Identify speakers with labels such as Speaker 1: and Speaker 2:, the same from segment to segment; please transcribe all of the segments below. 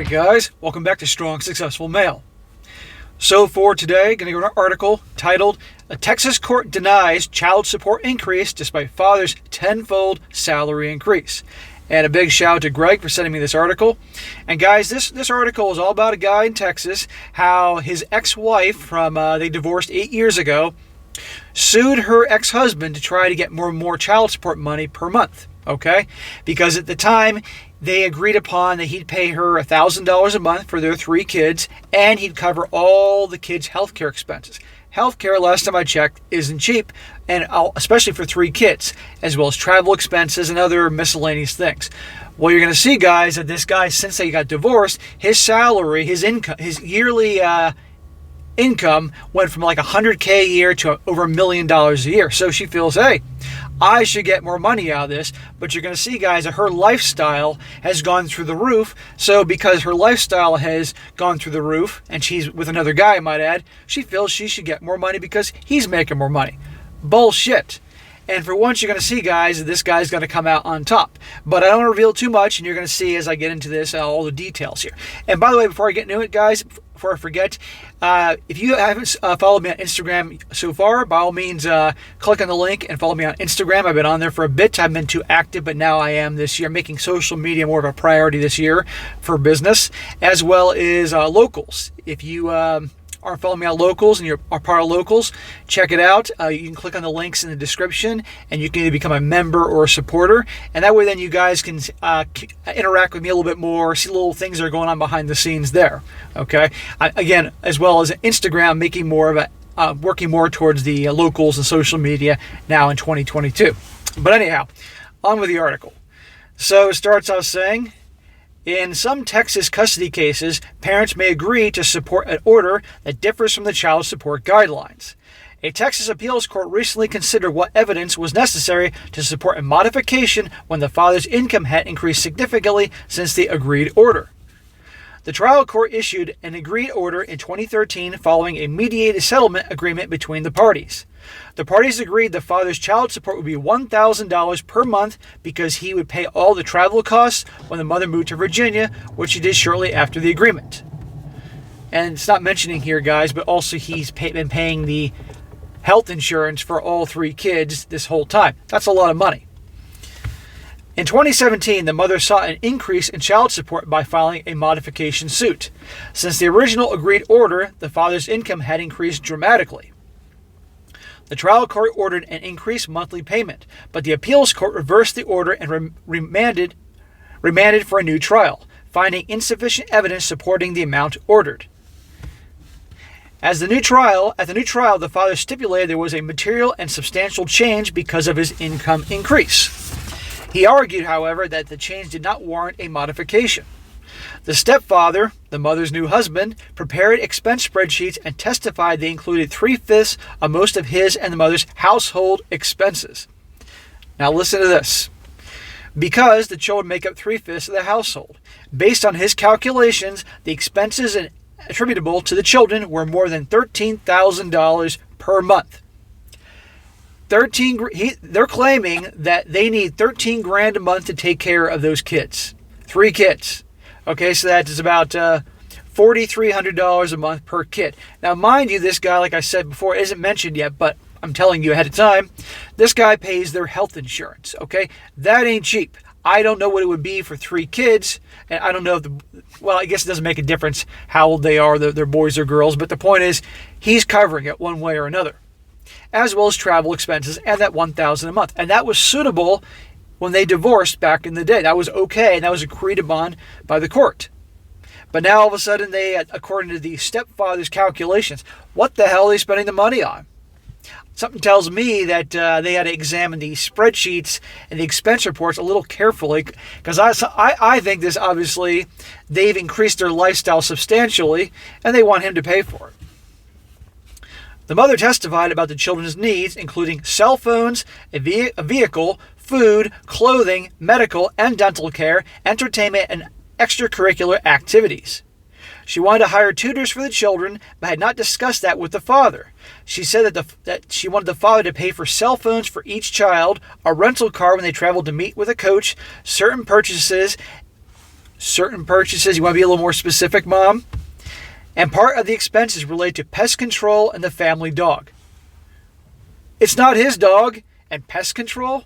Speaker 1: Alright guys, welcome back to Strong Successful Male. So for today, going to go to an article titled, "A Texas Court Denies Child Support Increase Despite Father's Tenfold Salary Increase." And a big shout out to Greg for sending me this article. And guys, this article is all about a guy in Texas, how his ex-wife they divorced 8 years ago, sued her ex-husband to try to get more and more child support money per month. Okay? Because at the time, they agreed upon that he'd pay her $1,000 a month for their 3 kids, and he'd cover all the kids' healthcare expenses. Healthcare, last time I checked, isn't cheap, and especially for 3 kids, as well as travel expenses and other miscellaneous things. Well, you're going to see, guys, that this guy, since they got divorced, his salary, his income, his yearly income went from like $100K a year to over $1 million a year. So she feels, hey, I should get more money out of this. But you're going to see, guys, that her lifestyle has gone through the roof. So because her lifestyle has gone through the roof, and she's with another guy, I might add, she feels she should get more money because he's making more money. Bullshit. And for once, you're going to see, guys, this guy's going to come out on top. But I don't want to reveal too much, and you're going to see as I get into this all the details here. And by the way, before I get into it, guys, before I forget, if you haven't followed me on Instagram so far, by all means, click on the link and follow me on Instagram. I've been on there for a bit. I've been too active, but now I am this year, making social media more of a priority this year for business, as well as locals. If you are following me on Locals and you're part of Locals, check it out. You can click on the links in the description, and you can either become a member or a supporter. And that way then you guys can interact with me a little bit more, see little things that are going on behind the scenes there. Okay? Again, as well as Instagram, making more of a, working more towards the Locals and social media now in 2022. But anyhow, on with the article. So it starts off saying, in some Texas custody cases, parents may agree to support an order that differs from the child support guidelines. A Texas appeals court recently considered what evidence was necessary to support a modification when the father's income had increased significantly since the agreed order. The trial court issued an agreed order in 2013 following a mediated settlement agreement between the parties. The parties agreed the father's child support would be $1,000 per month because he would pay all the travel costs when the mother moved to Virginia, which he did shortly after the agreement. And it's not mentioning here, guys, but also he's been paying the health insurance for all 3 kids this whole time. That's a lot of money. In 2017, the mother sought an increase in child support by filing a modification suit. Since the original agreed order, the father's income had increased dramatically. The trial court ordered an increased monthly payment, but the appeals court reversed the order and remanded for a new trial, finding insufficient evidence supporting the amount ordered. At the new trial, the father stipulated there was a material and substantial change because of his income increase. He argued, however, that the change did not warrant a modification. The stepfather, the mother's new husband, prepared expense spreadsheets and testified they included 3/5 of most of his and the mother's household expenses. Now listen to this. Because the children make up 3/5 of the household. Based on his calculations, the expenses attributable to the children were more than $13,000 per month. They're claiming that they need $13,000 a month to take care of those kids. 3 kids. Okay, so that is about $4,300 a month per kid. Now, mind you, this guy, like I said before, isn't mentioned yet, but I'm telling you ahead of time, this guy pays their health insurance, okay? That ain't cheap. I don't know what it would be for 3 kids, and I don't know if well, I guess it doesn't make a difference how old they are, they're boys or girls, but the point is, he's covering it one way or another, as well as travel expenses and that $1,000 a month. And that was suitable when they divorced back in the day. That was okay, and that was agreed upon by the court. But now all of a sudden, they, according to the stepfather's calculations, what the hell are they spending the money on? Something tells me that they had to examine the spreadsheets and the expense reports a little carefully, because I think this, obviously, they've increased their lifestyle substantially, and they want him to pay for it. The mother testified about the children's needs, including cell phones, a vehicle, food, clothing, medical and dental care, entertainment, and extracurricular activities. She wanted to hire tutors for the children, but had not discussed that with the father. She said that she wanted the father to pay for cell phones for each child, a rental car when they traveled to meet with a coach, certain purchases certain purchases. You want to be a little more specific, Mom? And part of the expenses relate to pest control and the family dog. It's not his dog, and pest control?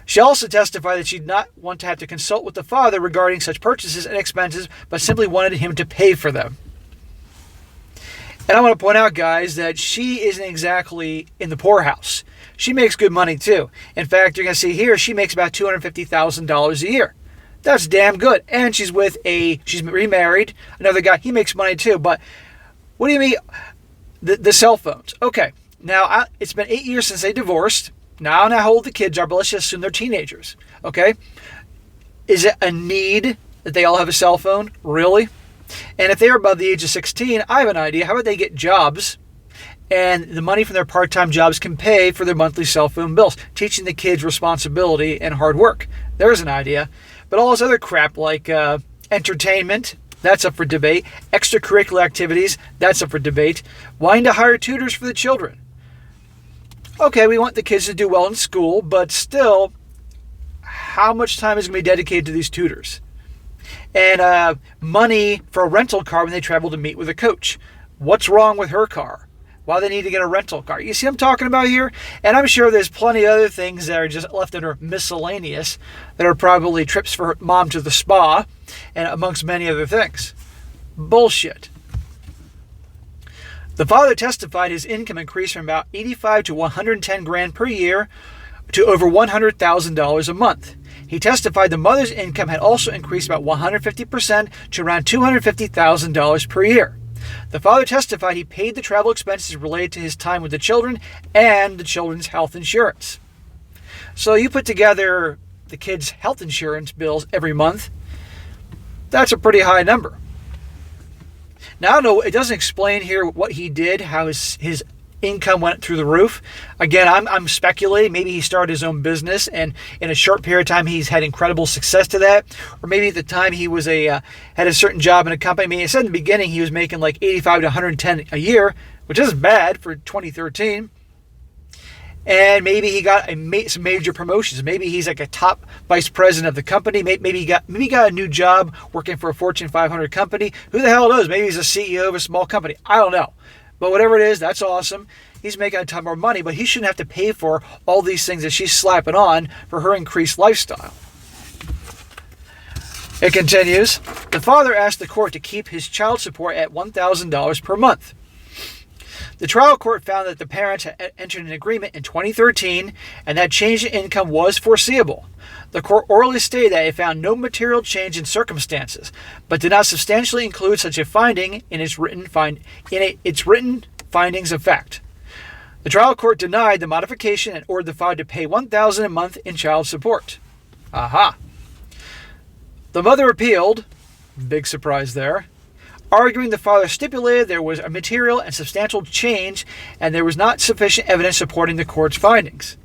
Speaker 1: She also testified that she did not want to have to consult with the father regarding such purchases and expenses, but simply wanted him to pay for them. And I want to point out, guys, that she isn't exactly in the poorhouse. She makes good money, too. In fact, you're going to see here, she makes about $250,000 a year. That's damn good. And she's remarried. Another guy, he makes money, too. But what do you mean? The cell phones. Okay. Now, it's been 8 years since they divorced. Now, I don't know how old the kids are, but let's just assume they're teenagers. Okay? Is it a need that they all have a cell phone? Really? And if they're above the age of 16, I have an idea. How about they get jobs, and the money from their part-time jobs can pay for their monthly cell phone bills, teaching the kids responsibility and hard work. There's an idea. But all this other crap like entertainment, that's up for debate. Extracurricular activities, that's up for debate. Wanting to hire tutors for the children. Okay, we want the kids to do well in school, but still, how much time is going to be dedicated to these tutors? And money for a rental car when they travel to meet with a coach. What's wrong with her car? Why do they need to get a rental car? You see what I'm talking about here? And I'm sure there's plenty of other things that are just left under miscellaneous that are probably trips for mom to the spa and amongst many other things. Bullshit. The father testified his income increased from about 85 to 110 grand per year to over $100,000 a month. He testified the mother's income had also increased about 150% to around $250,000 per year. The father testified he paid the travel expenses related to his time with the children and the children's health insurance. So you put together the kids' health insurance bills every month, that's a pretty high number. Now, I don't know, it doesn't explain here what he did, how his income went through the roof. Again, I'm speculating. Maybe he started his own business, and in a short period of time, he's had incredible success to that. Or maybe at the time he was had a certain job in a company. I mean, it said in the beginning he was making like 85 to 110 a year, which isn't bad for 2013. And maybe he got some major promotions. Maybe he's like a top vice president of the company. Maybe he got a new job working for a Fortune 500 company. Who the hell knows? Maybe he's a CEO of a small company. I don't know. But whatever it is, that's awesome. He's making a ton more money, but he shouldn't have to pay for all these things that she's slapping on for her increased lifestyle. It continues. The father asked the court to keep his child support at $1,000 per month. The trial court found that the parents had entered an agreement in 2013 and that change in income was foreseeable. The court orally stated that it found no material change in circumstances, but did not substantially include such a finding in its written findings of fact. The trial court denied the modification and ordered the father to pay $1,000 a month in child support. Aha. The mother appealed, big surprise there, arguing the father stipulated there was a material and substantial change and there was not sufficient evidence supporting the court's findings.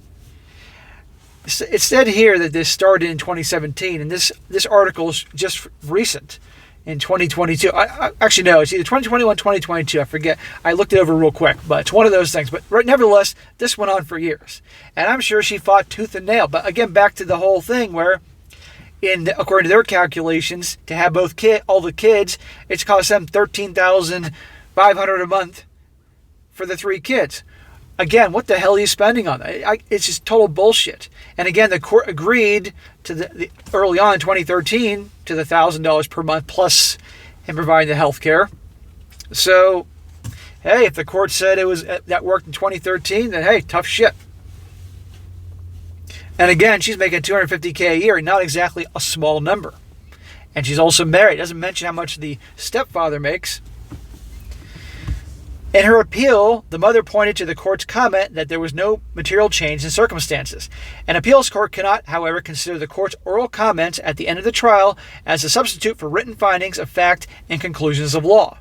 Speaker 1: It said here that this started in 2017, and this article is just recent, in 2022. Actually, no, it's either 2021, 2022. I forget. I looked it over real quick, but it's one of those things. But nevertheless, this went on for years, and I'm sure she fought tooth and nail. But again, back to the whole thing where, according to their calculations, to have all the kids, it's cost them $13,500 a month for the 3 kids. Again, what the hell are you spending on that? It's just total bullshit. And again, the court agreed to the early on in 2013 to the $1,000 per month plus him providing the health care. So, hey, if the court said that worked in 2013, then hey, tough shit. And again, she's making $250K a year, not exactly a small number. And she's also married. It doesn't mention how much the stepfather makes. In her appeal, the mother pointed to the court's comment that there was no material change in circumstances. An appeals court cannot, however, consider the court's oral comments at the end of the trial as a substitute for written findings of fact and conclusions of law.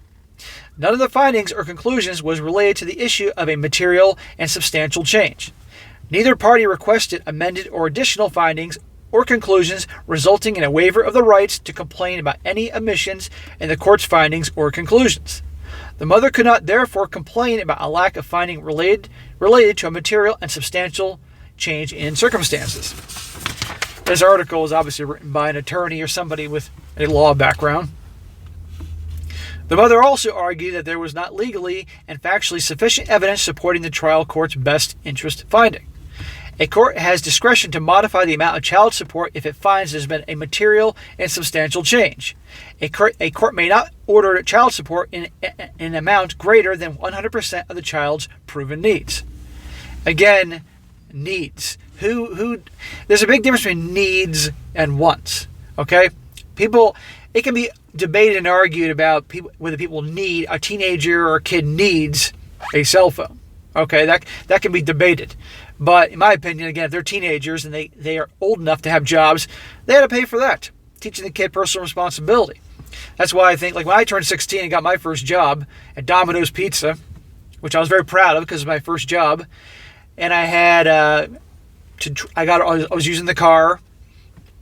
Speaker 1: None of the findings or conclusions was related to the issue of a material and substantial change. Neither party requested amended or additional findings or conclusions resulting in a waiver of the rights to complain about any omissions in the court's findings or conclusions. The mother could not therefore complain about a lack of finding related to a material and substantial change in circumstances. This article is obviously written by an attorney or somebody with a law background. The mother also argued that there was not legally and factually sufficient evidence supporting the trial court's best interest finding. A court has discretion to modify the amount of child support if it finds there's been a material and substantial change. A court may not order child support in an amount greater than 100% of the child's proven needs. Again, needs. There's a big difference between needs and wants. Okay? It can be debated and argued about whether people need, a teenager or a kid needs a cell phone. Okay, that can be debated. But in my opinion, again, if they're teenagers and they are old enough to have jobs, they had to pay for that. Teaching the kid personal responsibility. That's why I think, like when I turned 16 and got my first job at Domino's Pizza, which I was very proud of because it was my first job, and I had I was using the car,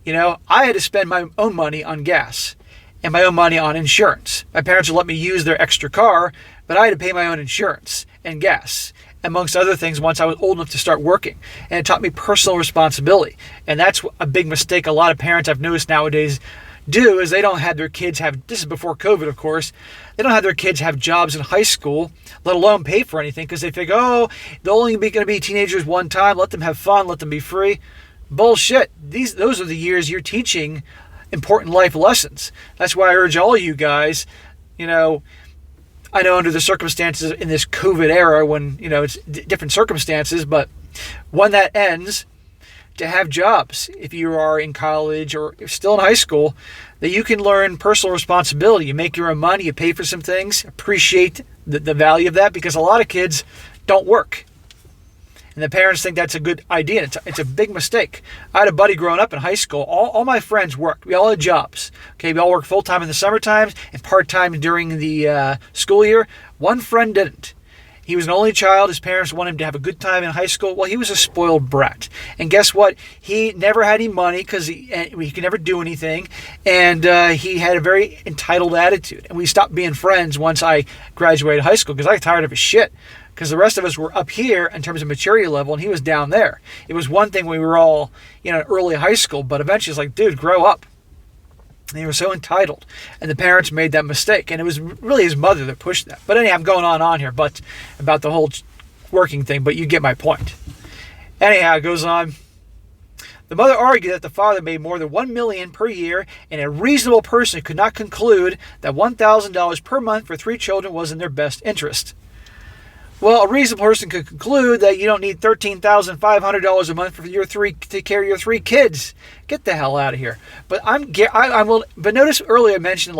Speaker 1: I had to spend my own money on gas and my own money on insurance. My parents would let me use their extra car, but I had to pay my own insurance and gas, amongst other things, once I was old enough to start working. And it taught me personal responsibility. And that's a big mistake a lot of parents I've noticed nowadays do, is they don't have their kids this is before COVID, of course, they don't have their kids have jobs in high school, let alone pay for anything, because they think, they're only going to be teenagers one time, let them have fun, let them be free. Bullshit. Those are the years you're teaching important life lessons. That's why I urge all you guys, I know under the circumstances in this COVID era when, it's different circumstances, but when that ends, to have jobs, if you are in college or still in high school, that you can learn personal responsibility. You make your own money, you pay for some things, appreciate the value of that, because a lot of kids don't work. And the parents think that's a good idea. It's a big mistake. I had a buddy growing up in high school. All my friends worked. We all had jobs. Okay, we all worked full-time in the summer times and part-time during the school year. One friend didn't. He was an only child. His parents wanted him to have a good time in high school. Well, he was a spoiled brat. And guess what? He never had any money because he could never do anything. And he had a very entitled attitude. And we stopped being friends once I graduated high school because I got tired of his shit. Because the rest of us were up here in terms of maturity level, and he was down there. It was one thing when we were all, early high school, but eventually it's like, dude, grow up. And he was so entitled. And the parents made that mistake. And it was really his mother that pushed that. But anyhow, I'm going on here but about the whole working thing, but you get my point. Anyhow, it goes on. The mother argued that the father made more than $1 million per year, and a reasonable person could not conclude that $1,000 per month for 3 children was in their best interest. Well, a reasonable person could conclude that you don't need $13,500 a month for to take care of your 3 kids. Get the hell out of here. But But notice earlier I mentioned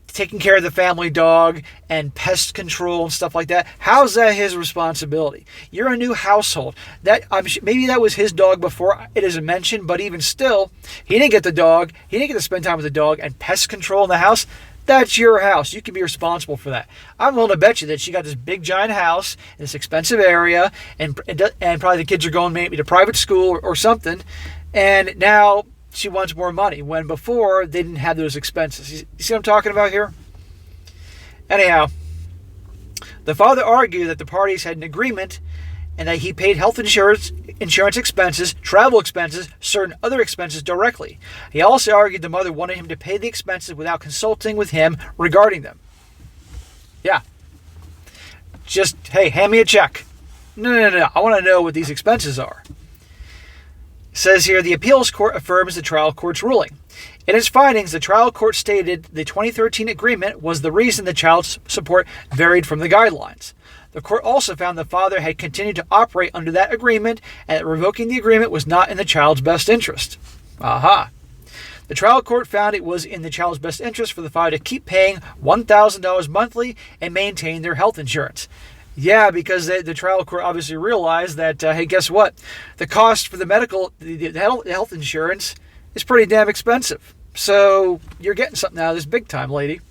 Speaker 1: taking care of the family dog and pest control and stuff like that. How's that his responsibility? You're a new household. Maybe that was his dog before it isn't mentioned, but even still, he didn't get the dog. He didn't get to spend time with the dog, and pest control in the house. That's your house. You can be responsible for that. I'm willing to bet you that she got this big giant house in this expensive area, and probably the kids are going maybe to private school or something, and now she wants more money, when before they didn't have those expenses. You see what I'm talking about here? Anyhow, the father argued that the parties had an agreement and that he paid health insurance expenses, travel expenses, certain other expenses directly. He also argued the mother wanted him to pay the expenses without consulting with him regarding them. Yeah. Just, hey, hand me a check. No. I want to know what these expenses are. It says here, the appeals court affirms the trial court's ruling. In its findings, the trial court stated the 2013 agreement was the reason the child support varied from the guidelines. The court also found the father had continued to operate under that agreement and that revoking the agreement was not in the child's best interest. Aha. The trial court found it was in the child's best interest for the father to keep paying $1,000 monthly and maintain their health insurance. Yeah, because the trial court obviously realized that, hey, guess what? The cost for the health insurance is pretty damn expensive. So you're getting something out of this big time, lady.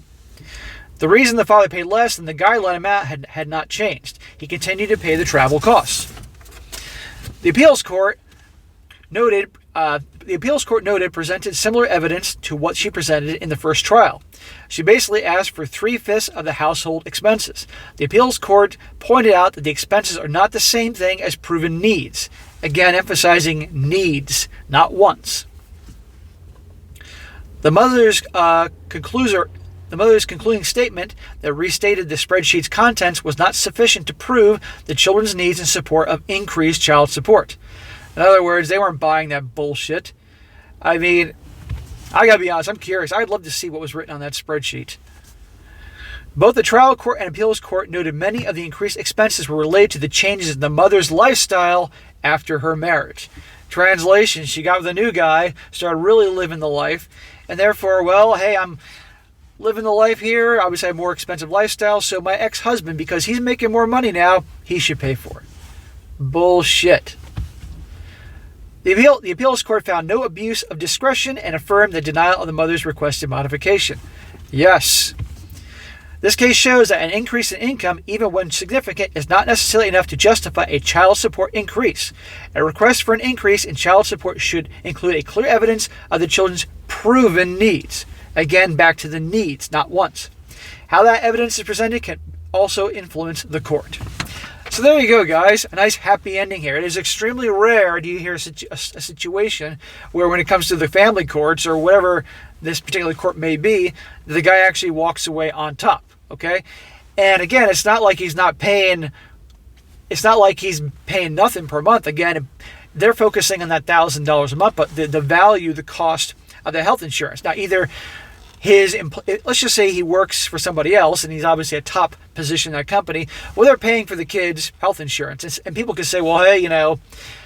Speaker 1: The reason the father paid less than the guideline amount had not changed. He continued to pay the travel costs. The appeals court noted presented similar evidence to what she presented in the first trial. She basically asked for 3/5 of the household expenses. The appeals court pointed out that the expenses are not the same thing as proven needs. Again, emphasizing needs, not wants. The mother's concluding statement that restated the spreadsheet's contents was not sufficient to prove the children's needs in support of increased child support. In other words, they weren't buying that bullshit. I mean, I gotta be honest, I'm curious. I'd love to see what was written on that spreadsheet. Both the trial court and appeals court noted many of the increased expenses were related to the changes in the mother's lifestyle after her marriage. Translation, she got with a new guy, started really living the life, and therefore, well, hey, I'm living the life here. I obviously have a more expensive lifestyle, so my ex-husband, because he's making more money now, he should pay for it. Bullshit. The appeals court found no abuse of discretion and affirmed the denial of the mother's requested modification. Yes. This case shows that an increase in income, even when significant, is not necessarily enough to justify a child support increase. A request for an increase in child support should include a clear evidence of the children's proven needs. Again, back to the needs, not wants. How that evidence is presented can also influence the court. So there you go, guys. A nice happy ending here. It is extremely rare do you hear a situation where when it comes to the family courts or whatever this particular court may be, the guy actually walks away on top, okay? And again, it's not like he's paying nothing per month. Again, they're focusing on that $1,000 a month, but the value, the cost of the health insurance. Now, either let's just say he works for somebody else and he's obviously a top position in that company. Well, they're paying for the kids' health insurance. And people could say, well, hey,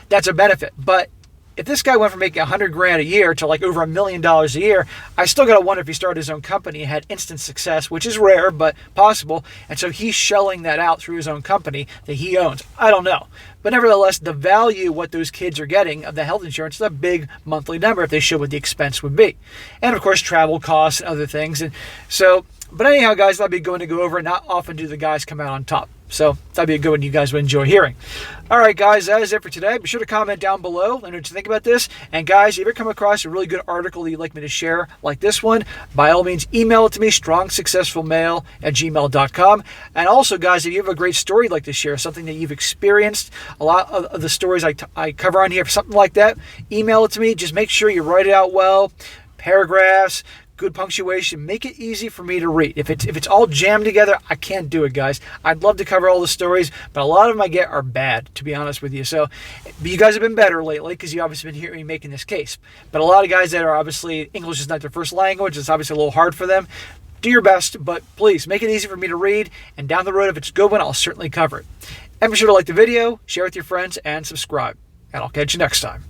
Speaker 1: that's a benefit. But if this guy went from making $100,000 a year to like over $1 million a year, I still got to wonder if he started his own company and had instant success, which is rare, but possible. And so he's shelling that out through his own company that he owns. I don't know. But nevertheless, the value, what those kids are getting of the health insurance is a big monthly number if they show what the expense would be. And of course, travel costs and other things. And so, but anyhow, guys, that'd be going to go over. Not often do the guys come out on top. So that'd be a good one you guys would enjoy hearing. All right, guys, that is it for today. Be sure to comment down below. Let me know what you think about this. And guys, if you ever come across a really good article that you'd like me to share like this one, by all means, email it to me, strongsuccessfulmale@gmail.com. And also, guys, if you have a great story you'd like to share, something that you've experienced, a lot of the stories I cover on here, something like that, email it to me. Just make sure you write it out well, paragraphs, good punctuation. Make it easy for me to read. If it's all jammed together, I can't do it, guys. I'd love to cover all the stories, but a lot of them I get are bad, to be honest with you. So you guys have been better lately because you've obviously been hearing me making this case. But a lot of guys that are obviously, English is not their first language. It's obviously a little hard for them. Do your best, but please make it easy for me to read. And down the road, if it's a good one, I'll certainly cover it. And be sure to like the video, share with your friends, and subscribe. And I'll catch you next time.